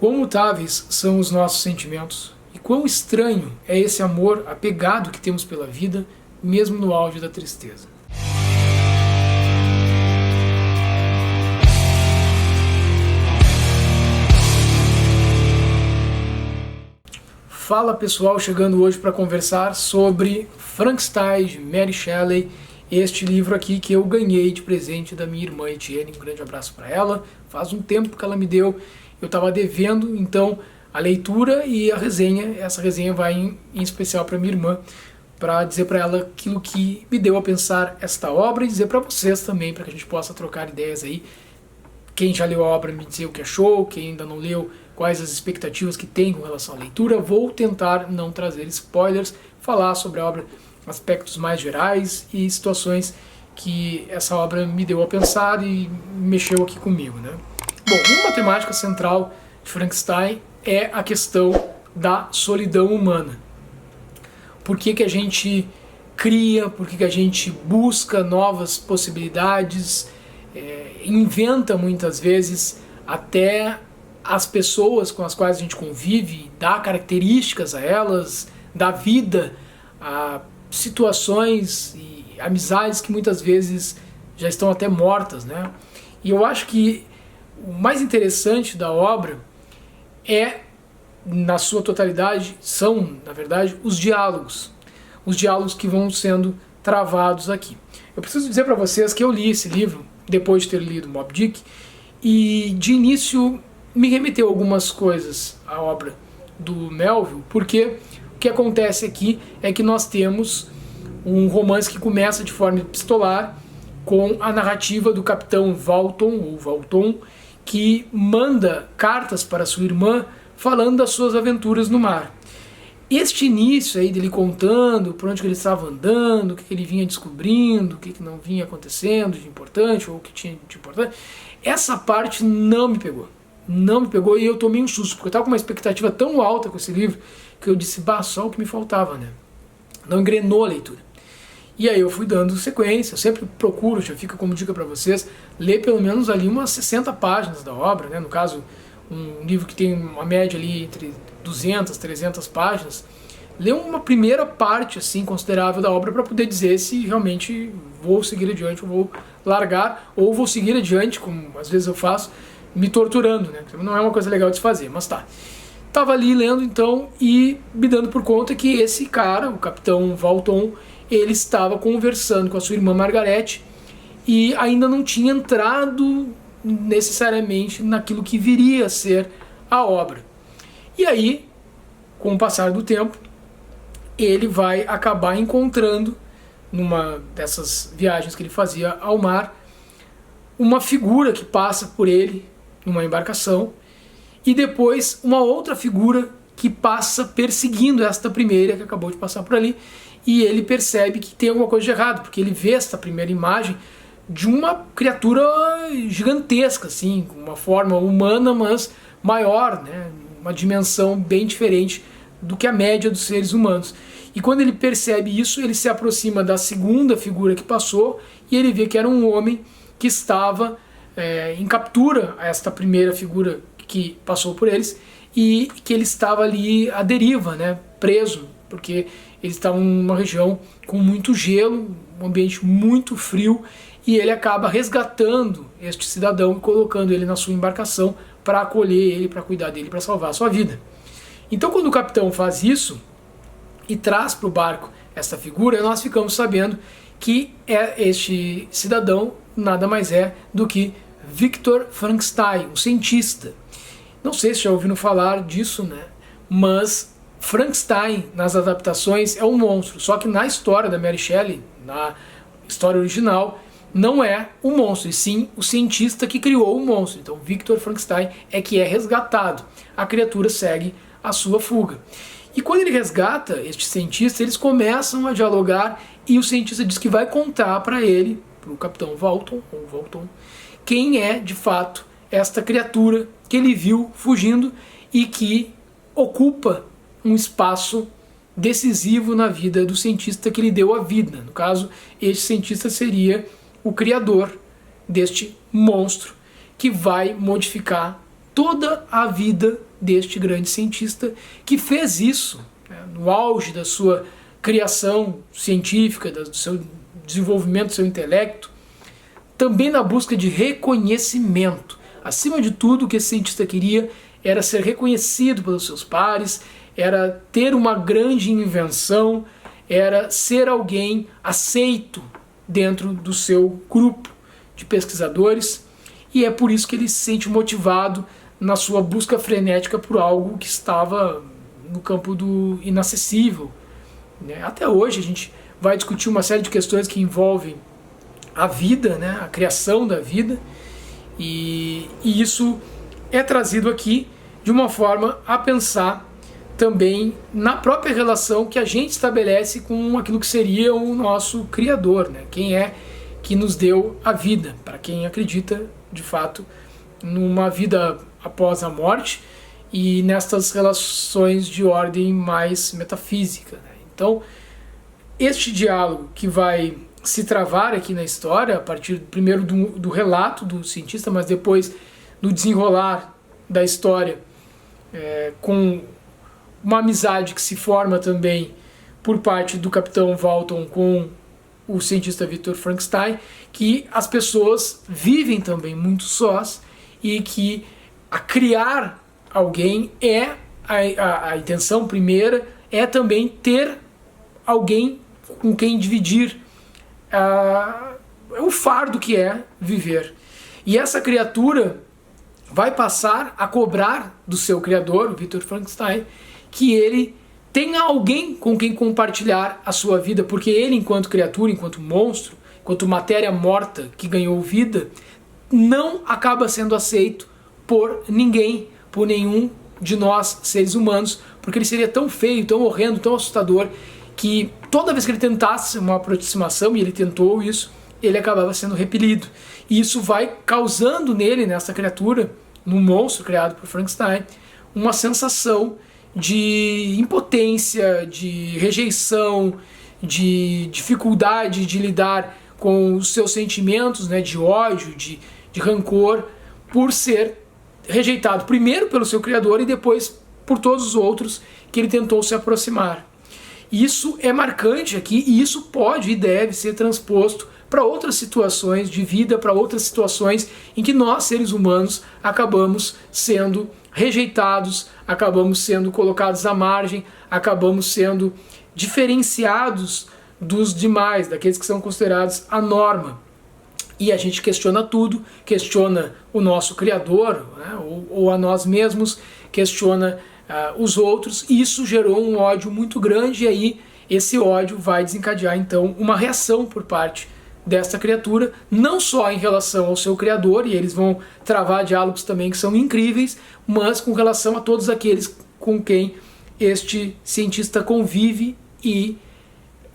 Quão mutáveis são os nossos sentimentos e quão estranho é esse amor apegado que temos pela vida, mesmo no auge da tristeza. Fala pessoal, chegando hoje para conversar sobre Frankenstein, de Mary Shelley, este livro aqui que eu ganhei de presente da minha irmã Etienne. Um grande abraço para ela, faz um tempo que ela me deu, eu estava devendo então a leitura e a resenha. Essa resenha vai em especial para minha irmã, para dizer para ela aquilo que me deu a pensar esta obra e dizer para vocês também, para que a gente possa trocar ideias aí. Quem já leu a obra me dizer o que achou, quem ainda não leu, quais as expectativas que tem com relação à leitura. Vou tentar não trazer spoilers, falar sobre a obra, aspectos mais gerais e situações que essa obra me deu a pensar e mexeu aqui comigo, né? Bom, uma temática central de Frankenstein é a questão da solidão humana. Por que a gente cria, por que a gente busca novas possibilidades, inventa muitas vezes até as pessoas com as quais a gente convive, dá características a elas, dá vida a situações e amizades que muitas vezes já estão até mortas, né? E eu acho que o mais interessante da obra é, na sua totalidade, são, na verdade, os diálogos que vão sendo travados aqui. Eu preciso dizer para vocês que eu li esse livro depois de ter lido Moby Dick e de início me remeteu algumas coisas à obra do Melville, porque o que acontece aqui é que nós temos um romance que começa de forma epistolar com a narrativa do capitão Valton, que manda cartas para sua irmã falando das suas aventuras no mar. Este início aí dele contando por onde ele estava andando, o que ele vinha descobrindo, o que não vinha acontecendo de importante ou o que tinha de importante, essa parte não me pegou. Não me pegou e eu tomei um susto, porque eu estava com uma expectativa tão alta com esse livro que eu disse, só o que me faltava, né? Não engrenou a leitura. E aí eu fui dando sequência, eu sempre procuro, já fica como dica para vocês, ler pelo menos ali umas 60 páginas da obra, né? No caso, um livro que tem uma média ali entre 200, 300 páginas, ler uma primeira parte assim considerável da obra para poder dizer se realmente vou seguir adiante ou vou largar, ou vou seguir adiante, como às vezes eu faço, me torturando, né? Não é uma coisa legal de se fazer, mas tá. Tava ali lendo então e me dando por conta que esse cara, o capitão Valton, ele estava conversando com a sua irmã Margarete e ainda não tinha entrado necessariamente naquilo que viria a ser a obra. E aí, com o passar do tempo, ele vai acabar encontrando, numa dessas viagens que ele fazia ao mar, uma figura que passa por ele numa embarcação e depois uma outra figura que passa perseguindo esta primeira que acabou de passar por ali, e ele percebe que tem alguma coisa de errado, porque ele vê esta primeira imagem de uma criatura gigantesca, assim, com uma forma humana, mas maior, né? Uma dimensão bem diferente do que a média dos seres humanos. E quando ele percebe isso, ele se aproxima da segunda figura que passou e ele vê que era um homem que estava em captura a esta primeira figura que passou por eles e que ele estava ali à deriva, né? Preso, porque eles estavam numa região com muito gelo, um ambiente muito frio, e ele acaba resgatando este cidadão e colocando ele na sua embarcação para acolher ele, para cuidar dele, para salvar a sua vida. Então quando o capitão faz isso e traz para o barco esta figura, nós ficamos sabendo que este cidadão nada mais é do que Victor Frankenstein, um cientista. Não sei se já ouviram falar disso, né? Mas Frankenstein, nas adaptações, é um monstro. Só que na história da Mary Shelley, na história original, não é o monstro, e sim o cientista que criou o monstro. Então Victor Frankenstein é que é resgatado. A criatura segue a sua fuga. E quando ele resgata este cientista, eles começam a dialogar e o cientista diz que vai contar para ele, para o capitão Valton, quem é de fato esta criatura que ele viu fugindo e que ocupa um espaço decisivo na vida do cientista que lhe deu a vida. No caso, este cientista seria o criador deste monstro que vai modificar toda a vida deste grande cientista que fez isso, né, no auge da sua criação científica, do seu desenvolvimento do seu intelecto, também na busca de reconhecimento. Acima de tudo, o que esse cientista queria era ser reconhecido pelos seus pares, era ter uma grande invenção, era ser alguém aceito dentro do seu grupo de pesquisadores, e é por isso que ele se sente motivado na sua busca frenética por algo que estava no campo do inacessível. Até hoje a gente vai discutir uma série de questões que envolvem a vida, né, a criação da vida, e isso é trazido aqui de uma forma a pensar também na própria relação que a gente estabelece com aquilo que seria o nosso Criador, né? Quem é que nos deu a vida, para quem acredita de fato numa vida após a morte e nestas relações de ordem mais metafísica, né? Então, este diálogo que vai se travar aqui na história, a partir primeiro do relato do cientista, mas depois do desenrolar da história, com uma amizade que se forma também por parte do Capitão Walton com o cientista Victor Frankenstein, que as pessoas vivem também muito sós e que a criar alguém a intenção primeira é também ter alguém com quem dividir o fardo que é viver. E essa criatura vai passar a cobrar do seu criador, o Victor Frankenstein, que ele tenha alguém com quem compartilhar a sua vida, porque ele, enquanto criatura, enquanto monstro, enquanto matéria morta que ganhou vida, não acaba sendo aceito por ninguém, por nenhum de nós, seres humanos, porque ele seria tão feio, tão horrendo, tão assustador, que toda vez que ele tentasse uma aproximação, e ele tentou isso, ele acabava sendo repelido. E isso vai causando nele, nessa criatura, no monstro criado por Frankenstein, uma sensação de impotência, de rejeição, de dificuldade de lidar com os seus sentimentos, né, de ódio, de rancor, por ser rejeitado primeiro pelo seu criador e depois por todos os outros que ele tentou se aproximar. Isso é marcante aqui e isso pode e deve ser transposto para outras situações de vida, para outras situações em que nós, seres humanos, acabamos sendo rejeitados, acabamos sendo colocados à margem, acabamos sendo diferenciados dos demais, daqueles que são considerados a norma. E a gente questiona tudo, questiona o nosso Criador, né, ou a nós mesmos, questiona os outros, e isso gerou um ódio muito grande, e aí esse ódio vai desencadear então uma reação por parte dessa criatura, não só em relação ao seu criador, e eles vão travar diálogos também que são incríveis, mas com relação a todos aqueles com quem este cientista convive e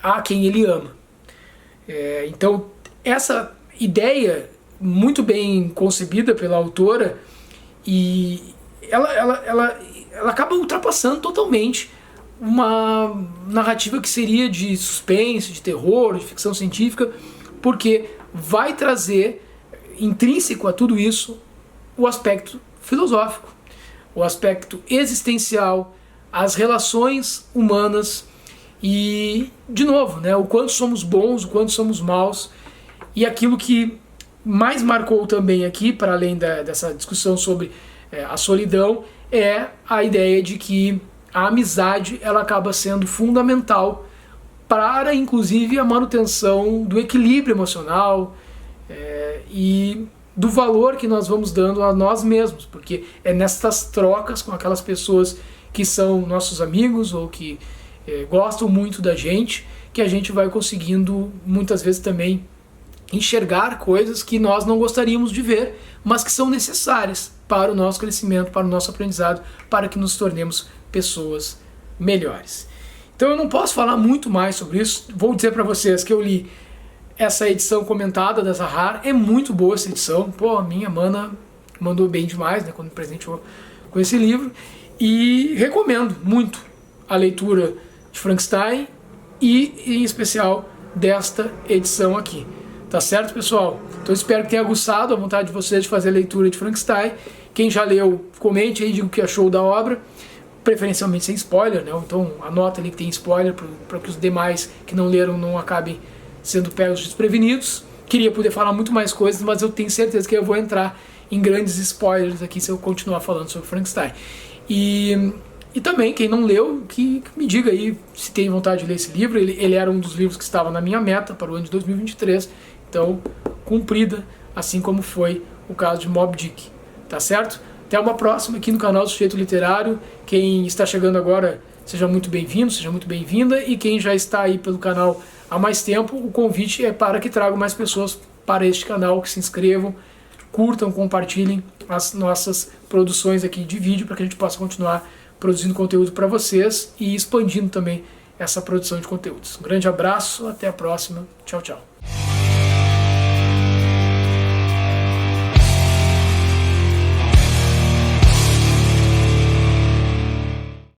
a quem ele ama. Então essa ideia muito bem concebida pela autora, e ela acaba ultrapassando totalmente uma narrativa que seria de suspense, de terror, de ficção científica, porque vai trazer intrínseco a tudo isso o aspecto filosófico, o aspecto existencial, as relações humanas e, de novo, né, o quanto somos bons, o quanto somos maus. E aquilo que mais marcou também aqui, para além dessa discussão sobre a solidão, é a ideia de que a amizade ela acaba sendo fundamental para, inclusive, a manutenção do equilíbrio emocional e do valor que nós vamos dando a nós mesmos, porque é nessas trocas com aquelas pessoas que são nossos amigos ou que gostam muito da gente, que a gente vai conseguindo, muitas vezes também, enxergar coisas que nós não gostaríamos de ver, mas que são necessárias para o nosso crescimento, para o nosso aprendizado, para que nos tornemos pessoas melhores. Então eu não posso falar muito mais sobre isso. Vou dizer para vocês que eu li essa edição comentada da Zahar, é muito boa essa edição. Pô, a minha mana mandou bem demais, né, quando me presenteou com esse livro, e recomendo muito a leitura de Frankenstein e, em especial, desta edição aqui. Tá certo, pessoal? Então espero que tenha aguçado a vontade de vocês de fazer a leitura de Frankenstein. Quem já leu, comente aí, diga o que achou da obra, preferencialmente sem spoiler, né? Então anota ali que tem spoiler para que os demais que não leram não acabem sendo pegos desprevenidos. Queria poder falar muito mais coisas, mas eu tenho certeza que eu vou entrar em grandes spoilers aqui se eu continuar falando sobre Frankenstein. E também, quem não leu, que me diga aí se tem vontade de ler esse livro. Ele era um dos livros que estava na minha meta para o ano de 2023, então cumprida, assim como foi o caso de Moby Dick, tá certo? Até uma próxima aqui no canal do Sujeito Literário. Quem está chegando agora, seja muito bem-vindo, seja muito bem-vinda, e quem já está aí pelo canal há mais tempo, o convite é para que tragam mais pessoas para este canal, que se inscrevam, curtam, compartilhem as nossas produções aqui de vídeo, para que a gente possa continuar produzindo conteúdo para vocês e expandindo também essa produção de conteúdos. Um grande abraço, até a próxima, tchau, tchau.